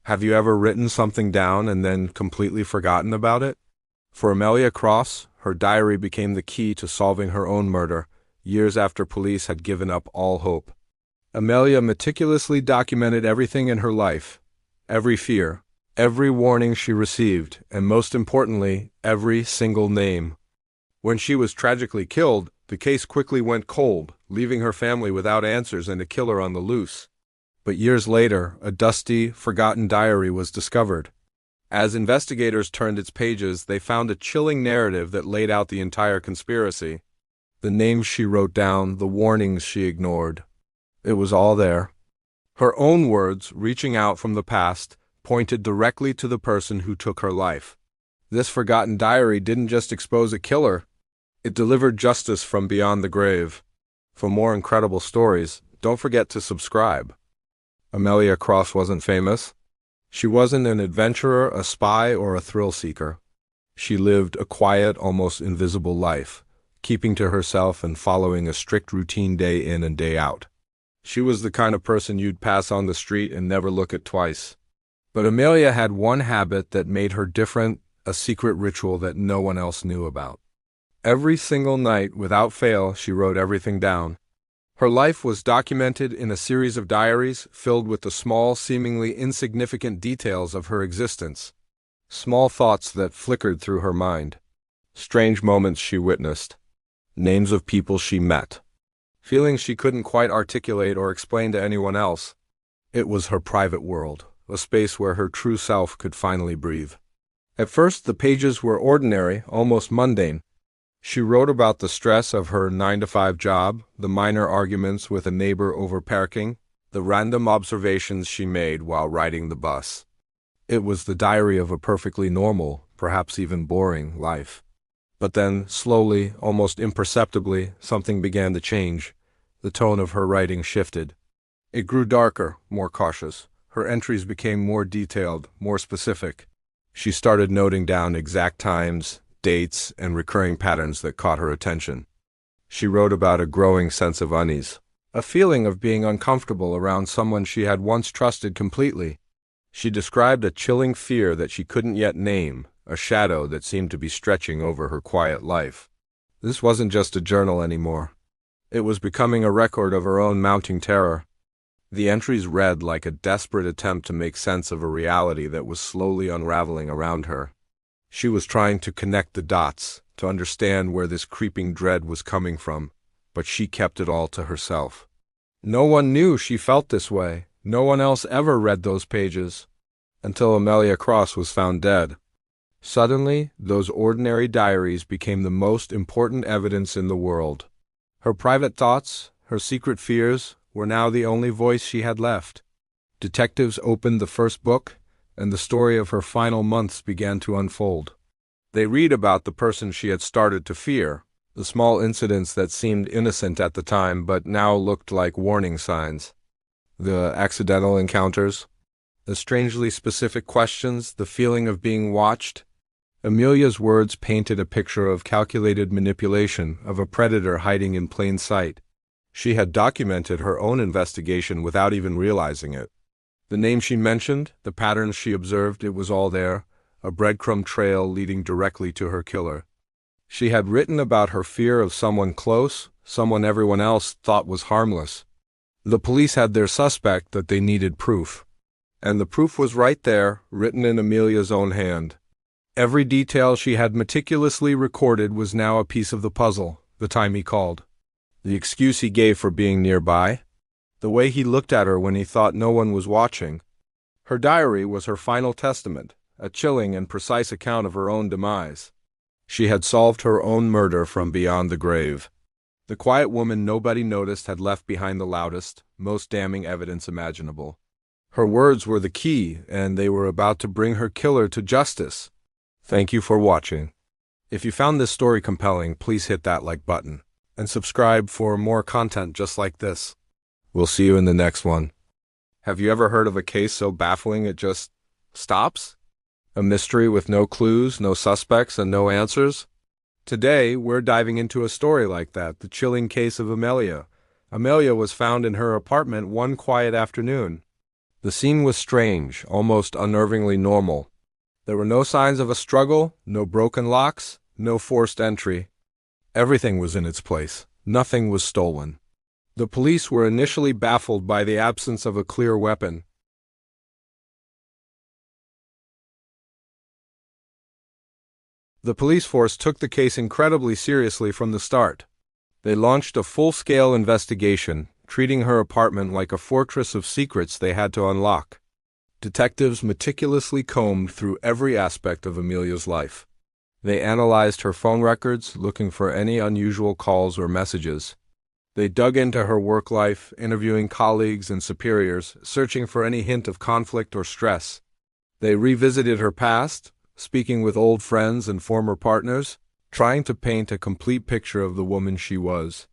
Have you ever written something down and then completely forgotten about it? For Amelia Cross, her diary became the key to solving her own murder, years after police had given up all hope. Amelia meticulously documented everything in her life, every fear, every warning she received, and most importantly, every single name. When she was tragically killed, the case quickly went cold, leaving her family without answers and a killer on the loose. But years later, a dusty, forgotten diary was discovered. As investigators turned its pages, they found a chilling narrative that laid out the entire conspiracy. The names she wrote down, the warnings she ignored. It was all there. Her own words, reaching out from the past, pointed directly to the person who took her life. This forgotten diary didn't just expose a killer, it delivered justice from beyond the grave. For more incredible stories, don't forget to subscribe. Amelia Cross wasn't famous. She wasn't an adventurer, a spy, or a thrill seeker. She lived a quiet, almost invisible life, keeping to herself and following a strict routine day in and day out. She was the kind of person you'd pass on the street and never look at twice. But Amelia had one habit that made her different, a secret ritual that no one else knew about. Every single night, without fail, she wrote everything down. Her life was documented in a series of diaries filled with the small, seemingly insignificant details of her existence. Small thoughts that flickered through her mind. Strange moments she witnessed. Names of people she met. Feelings she couldn't quite articulate or explain to anyone else. It was her private world, a space where her true self could finally breathe. At first, the pages were ordinary, almost mundane. She wrote about the stress of her 9-to-5 job, the minor arguments with a neighbor over parking, the random observations she made while riding the bus. It was the diary of a perfectly normal, perhaps even boring, life. But then, slowly, almost imperceptibly, something began to change. The tone of her writing shifted. It grew darker, more cautious. Her entries became more detailed, more specific. She started noting down exact times, dates, and recurring patterns that caught her attention. She wrote about a growing sense of unease, a feeling of being uncomfortable around someone she had once trusted completely. She described a chilling fear that she couldn't yet name, a shadow that seemed to be stretching over her quiet life. This wasn't just a journal anymore. It was becoming a record of her own mounting terror. The entries read like a desperate attempt to make sense of a reality that was slowly unraveling around her. She was trying to connect the dots, to understand where this creeping dread was coming from, but she kept it all to herself. No one knew she felt this way. No one else ever read those pages, until Amelia Cross was found dead. Suddenly, those ordinary diaries became the most important evidence in the world. Her private thoughts, her secret fears, were now the only voice she had left. Detectives opened the first book, and the story of her final months began to unfold. They read about the person she had started to fear, the small incidents that seemed innocent at the time but now looked like warning signs. The accidental encounters, the strangely specific questions, the feeling of being watched. Amelia's words painted a picture of calculated manipulation, of a predator hiding in plain sight. She had documented her own investigation without even realizing it. The name she mentioned, the patterns she observed, it was all there, a breadcrumb trail leading directly to her killer. She had written about her fear of someone close, someone everyone else thought was harmless. The police had their suspect that they needed proof. And the proof was right there, written in Amelia's own hand. Every detail she had meticulously recorded was now a piece of the puzzle, the time he called. The excuse he gave for being nearby. The way he looked at her when he thought no one was watching. Her diary was her final testament, a chilling and precise account of her own demise. She had solved her own murder from beyond the grave. The quiet woman nobody noticed had left behind the loudest, most damning evidence imaginable. Her words were the key, and they were about to bring her killer to justice. Thank you for watching. If you found this story compelling, please hit that like button, and subscribe for more content just like this. We'll see you in the next one. Have you ever heard of a case so baffling it just stops? A mystery with no clues, no suspects, and no answers? Today, we're diving into a story like that, the chilling case of Amelia. Amelia was found in her apartment one quiet afternoon. The scene was strange, almost unnervingly normal. There were no signs of a struggle, no broken locks, no forced entry. Everything was in its place. Nothing was stolen. The police were initially baffled by the absence of a clear weapon. The police force took the case incredibly seriously from the start. They launched a full-scale investigation, treating her apartment like a fortress of secrets they had to unlock. Detectives meticulously combed through every aspect of Amelia's life. They analyzed her phone records, looking for any unusual calls or messages. They dug into her work life, interviewing colleagues and superiors, searching for any hint of conflict or stress. They revisited her past, speaking with old friends and former partners, trying to paint a complete picture of the woman she was.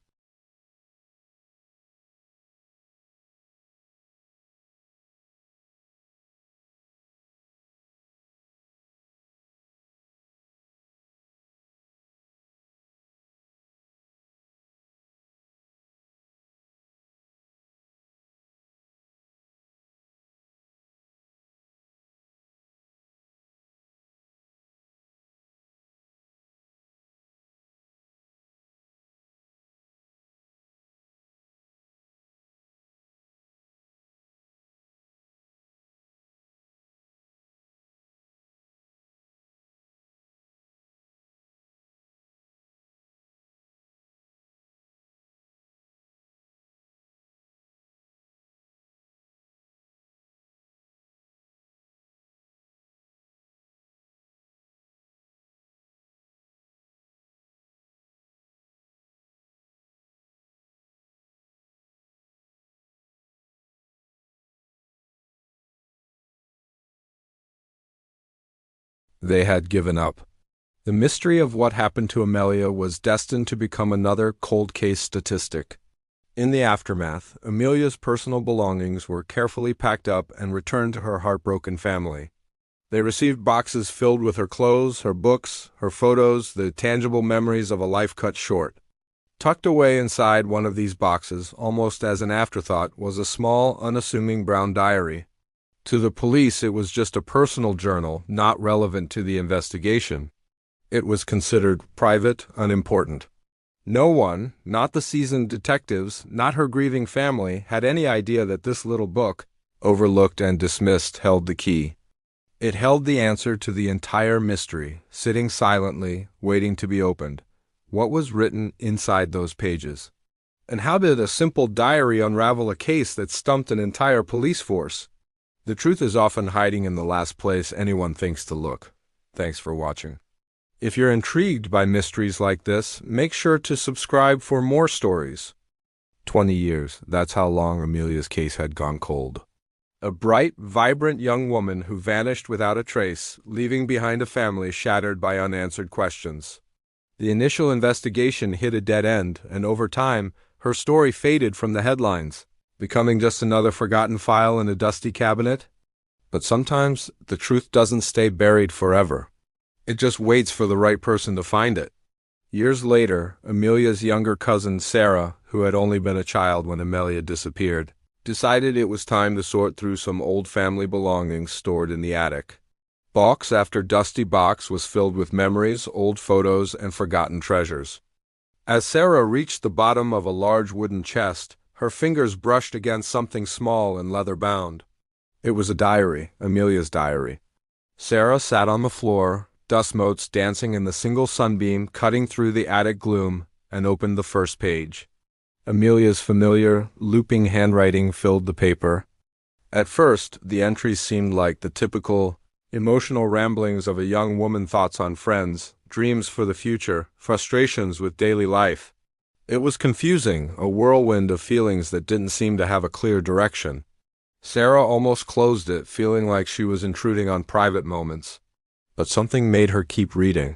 They had given up. The mystery of what happened to Amelia was destined to become another cold case statistic. In the aftermath, Amelia's personal belongings were carefully packed up and returned to her heartbroken family. They received boxes filled with her clothes, her books, her photos, the tangible memories of a life cut short. Tucked away inside one of these boxes, almost as an afterthought, was a small, unassuming brown diary. To the police, it was just a personal journal, not relevant to the investigation. It was considered private, unimportant. No one, not the seasoned detectives, not her grieving family, had any idea that this little book, overlooked and dismissed, held the key. It held the answer to the entire mystery, sitting silently, waiting to be opened. What was written inside those pages? And how did a simple diary unravel a case that stumped an entire police force? The truth is often hiding in the last place anyone thinks to look. Thanks for watching. If you're intrigued by mysteries like this, make sure to subscribe for more stories. 20 years, that's how long Amelia's case had gone cold. A bright, vibrant young woman who vanished without a trace, leaving behind a family shattered by unanswered questions. The initial investigation hit a dead end, and over time, her story faded from the headlines, becoming just another forgotten file in a dusty cabinet. But sometimes the truth doesn't stay buried forever. It just waits for the right person to find it. Years later, Amelia's younger cousin Sarah, who had only been a child when Amelia disappeared, decided it was time to sort through some old family belongings stored in the attic. Box after dusty box was filled with memories, old photos, and forgotten treasures. As Sarah reached the bottom of a large wooden chest, her fingers brushed against something small and leather-bound. It was a diary, Amelia's diary. Sarah sat on the floor, dust motes dancing in the single sunbeam cutting through the attic gloom, and opened the first page. Amelia's familiar, looping handwriting filled the paper. At first, the entries seemed like the typical, emotional ramblings of a young woman's thoughts on friends, dreams for the future, frustrations with daily life. It was confusing, a whirlwind of feelings that didn't seem to have a clear direction. Sarah almost closed it, feeling like she was intruding on private moments. But something made her keep reading.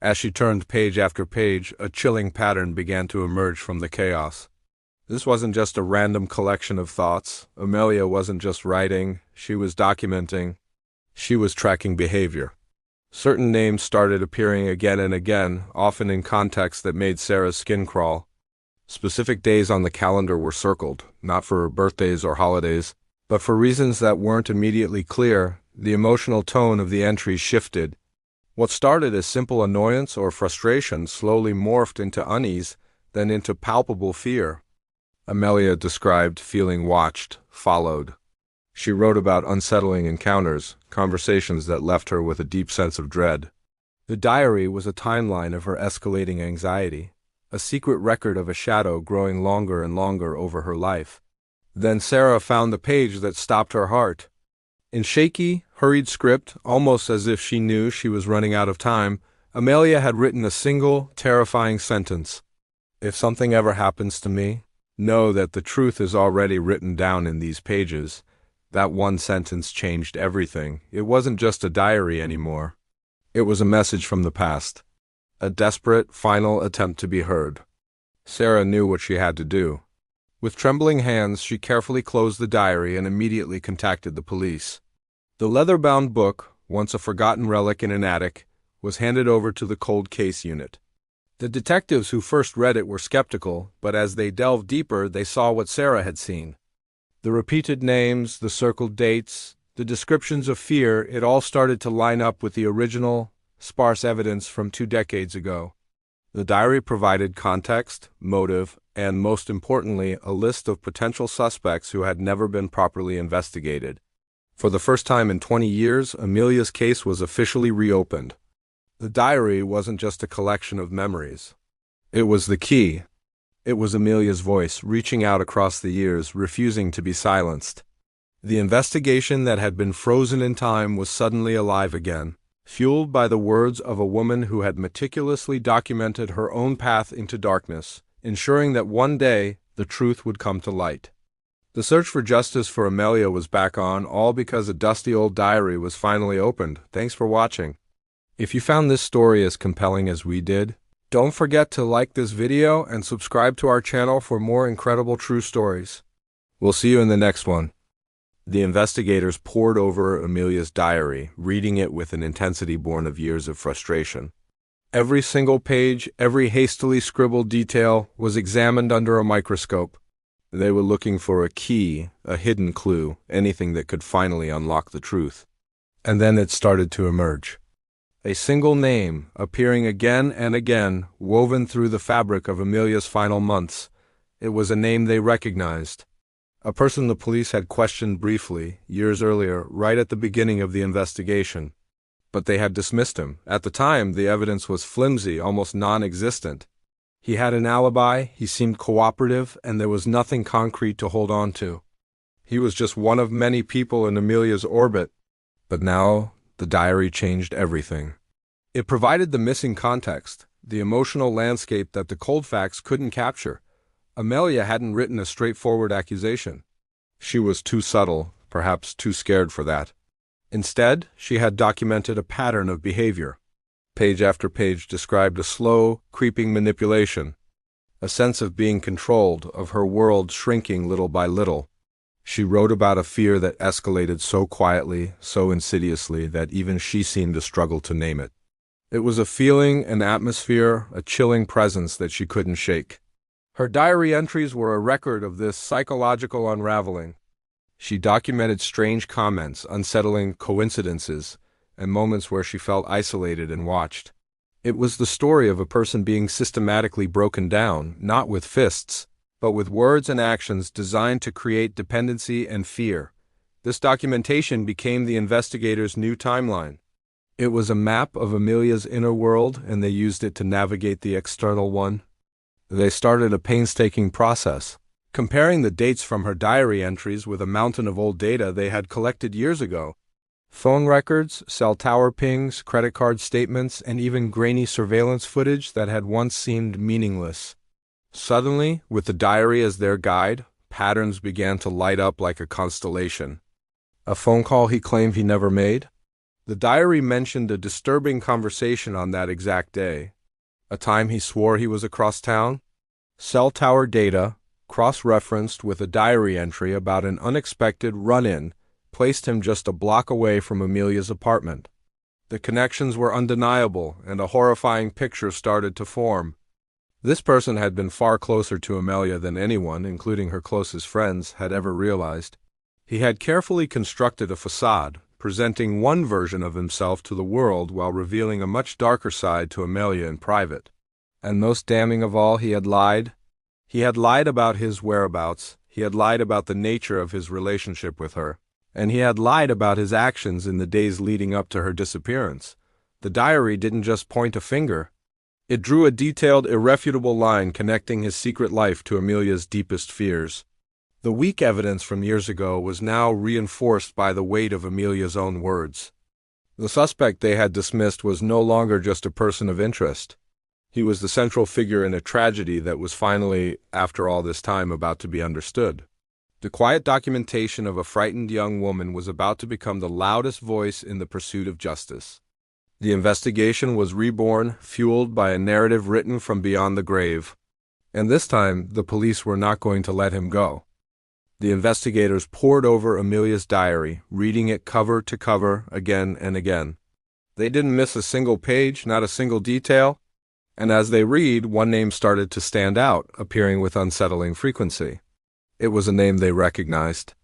As she turned page after page, a chilling pattern began to emerge from the chaos. This wasn't just a random collection of thoughts. Amelia wasn't just writing, she was documenting. She was tracking behavior. Certain names started appearing again and again, often in contexts that made Sarah's skin crawl. Specific days on the calendar were circled, not for birthdays or holidays, But for reasons that weren't immediately clear, the emotional tone of the entries shifted. What started as simple annoyance or frustration slowly morphed into unease, then into palpable fear. Amelia described feeling watched, followed. She wrote about unsettling encounters, conversations that left her with a deep sense of dread. The diary was a timeline of her escalating anxiety, a secret record of a shadow growing longer and longer over her life. Then Sarah found the page that stopped her heart. In shaky, hurried script, almost as if she knew she was running out of time, Amelia had written a single, terrifying sentence. "If something ever happens to me, know that the truth is already written down in these pages." That one sentence changed everything. It wasn't just a diary anymore. It was a message from the past. A desperate, final attempt to be heard. Sarah knew what she had to do. With trembling hands, she carefully closed the diary and immediately contacted the police. The leather-bound book, once a forgotten relic in an attic, was handed over to the cold case unit. The detectives who first read it were skeptical, but as they delved deeper, they saw what Sarah had seen. The repeated names, the circled dates, the descriptions of fear, it all started to line up with the original, sparse evidence from 2 decades ago. The diary provided context, motive, and, most importantly, a list of potential suspects who had never been properly investigated. For the first time in 20 years, Amelia's case was officially reopened. The diary wasn't just a collection of memories. It was the key. It was Amelia's voice, reaching out across the years, refusing to be silenced. The investigation that had been frozen in time was suddenly alive again, fueled by the words of a woman who had meticulously documented her own path into darkness, ensuring that one day the truth would come to light. The search for justice for Amelia was back on, all because a dusty old diary was finally opened. Thanks for watching. If you found this story as compelling as we did, don't forget to like this video and subscribe to our channel for more incredible true stories. We'll see you in the next one. The investigators pored over Amelia's diary, reading it with an intensity born of years of frustration. Every single page, every hastily scribbled detail was examined under a microscope. They were looking for a key, a hidden clue, anything that could finally unlock the truth. And then it started to emerge. A single name, appearing again and again, woven through the fabric of Amelia's final months. It was a name they recognized. A person the police had questioned briefly, years earlier, right at the beginning of the investigation. But they had dismissed him. At the time, the evidence was flimsy, almost non-existent. He had an alibi, he seemed cooperative, and there was nothing concrete to hold on to. He was just one of many people in Amelia's orbit. But now, the diary changed everything. It provided the missing context, the emotional landscape that the cold facts couldn't capture. Amelia hadn't written a straightforward accusation. She was too subtle, perhaps too scared for that. Instead, she had documented a pattern of behavior. Page after page described a slow, creeping manipulation, a sense of being controlled, of her world shrinking little by little. She wrote about a fear that escalated so quietly, so insidiously, that even she seemed to struggle to name it. It was a feeling, an atmosphere, a chilling presence that she couldn't shake. Her diary entries were a record of this psychological unraveling. She documented strange comments, unsettling coincidences, and moments where she felt isolated and watched. It was the story of a person being systematically broken down, not with fists, but with words and actions designed to create dependency and fear. This documentation became the investigators' new timeline. It was a map of Amelia's inner world, and they used it to navigate the external one. They started a painstaking process, comparing the dates from her diary entries with a mountain of old data they had collected years ago. Phone records, cell tower pings, credit card statements, and even grainy surveillance footage that had once seemed meaningless. Suddenly, with the diary as their guide, patterns began to light up like a constellation. A phone call he claimed he never made? The diary mentioned a disturbing conversation on that exact day. A time he swore he was across town? Cell tower data, cross-referenced with a diary entry about an unexpected run-in, placed him just a block away from Amelia's apartment. The connections were undeniable, and a horrifying picture started to form. This person had been far closer to Amelia than anyone, including her closest friends, had ever realized. He had carefully constructed a facade, presenting one version of himself to the world while revealing a much darker side to Amelia in private. And most damning of all, he had lied. He had lied about his whereabouts, he had lied about the nature of his relationship with her, and he had lied about his actions in the days leading up to her disappearance. The diary didn't just point a finger. It drew a detailed, irrefutable line connecting his secret life to Amelia's deepest fears. The weak evidence from years ago was now reinforced by the weight of Amelia's own words. The suspect they had dismissed was no longer just a person of interest. He was the central figure in a tragedy that was finally, after all this time, about to be understood. The quiet documentation of a frightened young woman was about to become the loudest voice in the pursuit of justice. The investigation was reborn, fueled by a narrative written from beyond the grave. And this time, the police were not going to let him go. The investigators pored over Amelia's diary, reading it cover to cover again and again. They didn't miss a single page, not a single detail. And as they read, one name started to stand out, appearing with unsettling frequency. It was a name they recognized.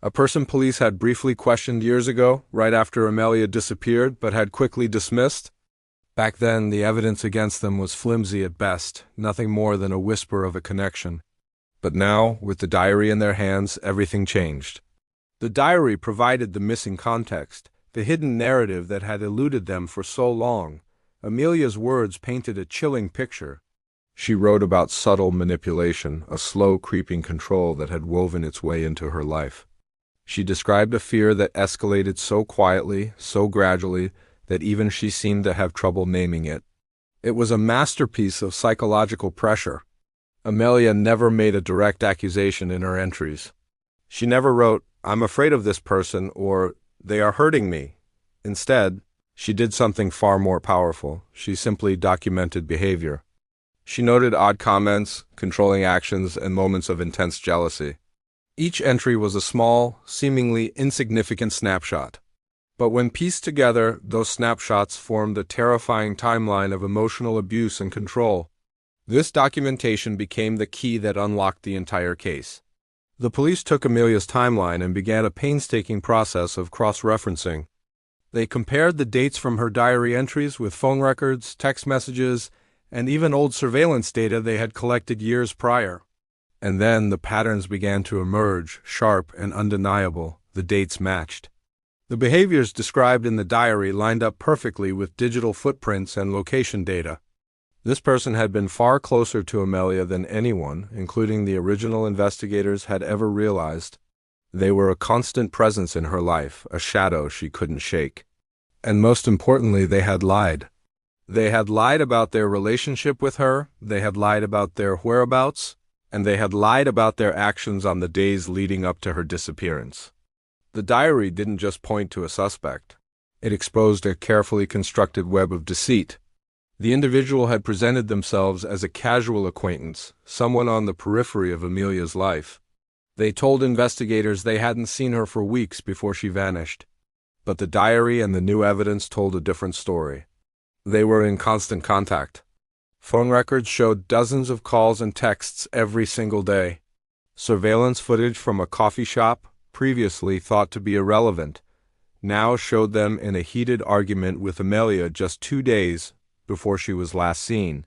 A person police had briefly questioned years ago, right after Amelia disappeared, but had quickly dismissed. Back then, the evidence against them was flimsy at best, nothing more than a whisper of a connection. But now, with the diary in their hands, everything changed. The diary provided the missing context, the hidden narrative that had eluded them for so long. Amelia's words painted a chilling picture. She wrote about subtle manipulation, a slow creeping control that had woven its way into her life. She described a fear that escalated so quietly, so gradually, that even she seemed to have trouble naming it. It was a masterpiece of psychological pressure. Amelia never made a direct accusation in her entries. She never wrote, "I'm afraid of this person," or "they are hurting me." Instead, she did something far more powerful. She simply documented behavior. She noted odd comments, controlling actions, and moments of intense jealousy. Each entry was a small, seemingly insignificant snapshot. But when pieced together, those snapshots formed a terrifying timeline of emotional abuse and control. This documentation became the key that unlocked the entire case. The police took Amelia's timeline and began a painstaking process of cross-referencing. They compared the dates from her diary entries with phone records, text messages, and even old surveillance data they had collected years prior. And then the patterns began to emerge, sharp and undeniable. The dates matched. The behaviors described in the diary lined up perfectly with digital footprints and location data. This person had been far closer to Amelia than anyone, including the original investigators, had ever realized. They were a constant presence in her life, a shadow she couldn't shake. And most importantly, they had lied. They had lied about their relationship with her, they had lied about their whereabouts, and they had lied about their actions on the days leading up to her disappearance. The diary didn't just point to a suspect. It exposed a carefully constructed web of deceit. The individual had presented themselves as a casual acquaintance, someone on the periphery of Amelia's life. They told investigators they hadn't seen her for weeks before she vanished. But the diary and the new evidence told a different story. They were in constant contact. Phone records showed dozens of calls and texts every single day. Surveillance footage from a coffee shop, previously thought to be irrelevant, now showed them in a heated argument with Amelia just 2 days before she was last seen.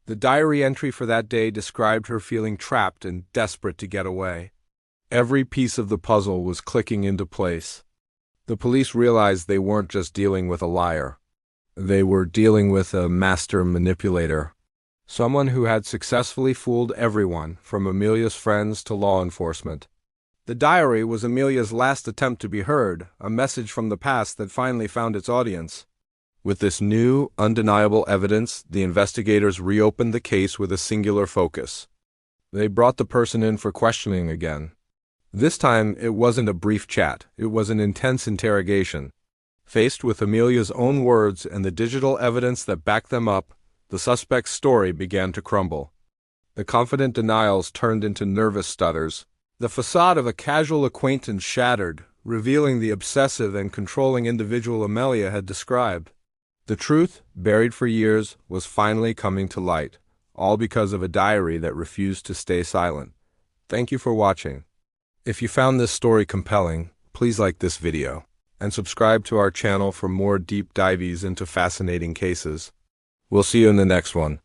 The diary entry for that day described her feeling trapped and desperate to get away. Every piece of the puzzle was clicking into place. The police realized they weren't just dealing with a liar. They were dealing with a master manipulator. Someone who had successfully fooled everyone, from Amelia's friends to law enforcement. The diary was Amelia's last attempt to be heard, a message from the past that finally found its audience. With this new, undeniable evidence, the investigators reopened the case with a singular focus. They brought the person in for questioning again. This time, it wasn't a brief chat, it was an intense interrogation. Faced with Amelia's own words and the digital evidence that backed them up, the suspect's story began to crumble. The confident denials turned into nervous stutters. The facade of a casual acquaintance shattered, revealing the obsessive and controlling individual Amelia had described. The truth, buried for years, was finally coming to light, all because of a diary that refused to stay silent. Thank you for watching. If you found this story compelling, please like this video and subscribe to our channel for more deep dives into fascinating cases. We'll see you in the next one.